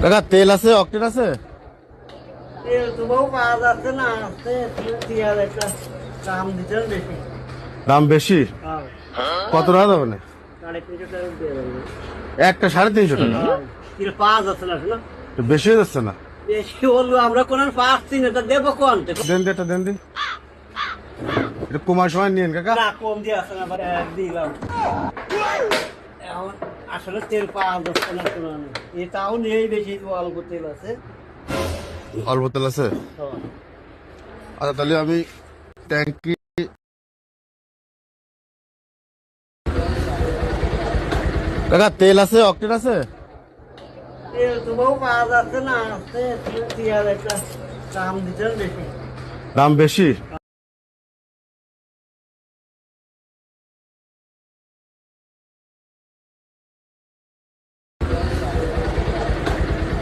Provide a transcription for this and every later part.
কাকা তেল আছে, অকটেন আছে? তেল তো বউ পাওয়া যাচ্ছে না, আছে তেল একটা দাম দিতে বেশি। দাম বেশি? হ্যাঁ, কত টাকা দেবে না? 350 টাকা দিয়ে দেবো। একটা 350 টাকা? হ্যাঁ, তেল পাওয়া যাচ্ছে না শোনো, একটু বেশি হয়ে যাচ্ছে না? বেশি হলো আমরা কোন পাচ্ছি না, তা দেবো কোন থেকে? দেন দি, এটা দেন দি। এটা কমার সময় নিয়েন কাকা। না কম দিয়ে আসে না, আবার দিলাম। এখন আসলে তেল পাওয়া যাচ্ছে না কোনো, এটাও নেই, বেশি অল্প তেল আছে। অল্প তেল আছে? হ্যাঁ। আচ্ছা তাহলে আমি ট্যাঙ্কি। কাকা তেল আছে, অকটেন আছে? তেল তো বউ পাওয়া যাচ্ছে না, আছে তেল একটা দাম দিতে বেশি। দাম বেশি?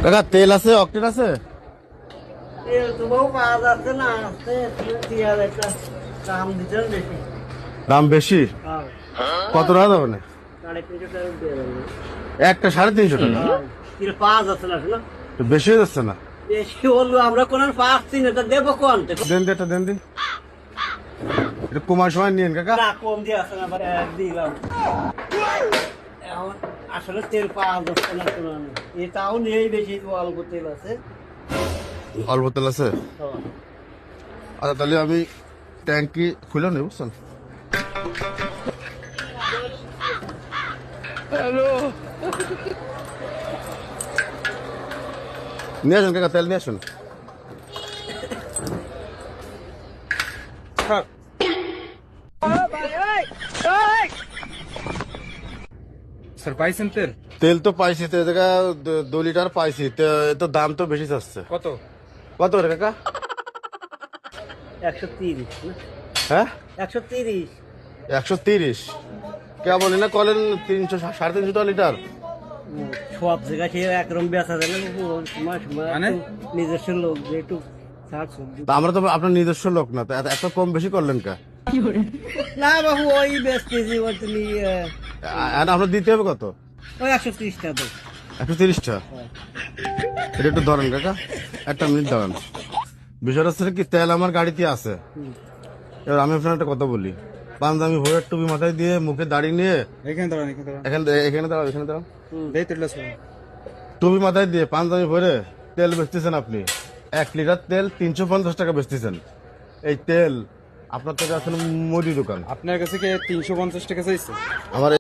কাকা তেল আছে, অকটেন আছে? তেল তো বউ পাওয়া যাচ্ছে না, আছে তেল একটা দাম দিতে বেশি। দাম বেশি? হ্যাঁ, কত টাকা দেবে না? 350 টাকা দিয়ে দেবো। একটা 350 টাকা? হ্যাঁ, তেল পাওয়া যাচ্ছে না শোনো, একটু বেশি হয়ে যাচ্ছে না? বেশি হলো আমরা কোন পাচ্ছি না, তা দেবো কোন থেকে? দেন দি, এটা দেন দি। এটা কমার সময় নিয়েন কাকা। না কম দিয়ে আসে না, আবার দিলাম। এখন আসলে তেল পাওয়া যাচ্ছে না কোনো, এটাও নেই, বেশি অল্প তেল আছে। অল্প তেল আছে? হ্যাঁ। আচ্ছা তাহলে আমি ট্যাঙ্কি খুলে নেই, বুঝছেন? নিয়ে আসুন কাকা, তেল নিয়ে আসুন। স্যার পাইছেন তেল? তেল তো পাইছি, তো জায়গা 2 লিটার পাইছি, তো এ তো দাম তো বেশি চাচ্ছে। কত? কত করে কাকা? 130 না? হ্যাঁ 130। 130? কে বলি না কলেন 300 350 টাকা লিটার। সব জায়গায় সে একরকম বেচা যায় না, সময় সময় মানে? একটু নিজস্ব লোক যে একটু ছাড় সবজি। তা আমরা তো আপনার নিজস্ব লোক না, তো এত কম বেশি করলেন কা? না বাবু, ওই বেচতেছি, ওই তুমি আপনার দিতে হবে কত? ওই 130 টাকা দাও। 130 টাকা? এটা একটু ধরেন কাকা, একটা মিনিট দাঁড়ান। বিষয়টা হচ্ছে কি, তেল আমার গাড়িতে আছে। এবার আমি আপনার একটা কথা বলি, পাঞ্জাবি ভোরের টুপি মাথায় দিয়ে, মুখে দাড়ি নিয়ে, এখানে দাঁড়ান, এখানে দাঁড়ান। এখানে দাঁড়াও, এখানে দাঁড়াও। দেই তেলটা স্যার। টুপি মাথায় দিয়ে পাঞ্জাবি ভরে তেল বেচতেছেন আপনি। 1 লিটার তেল 350 টাকা বেচতেছেন। এই তেল আপনার থেকে আসলে মুদি দোকান। আপনার কাছে কি 350 টাকা চাইছে? আমার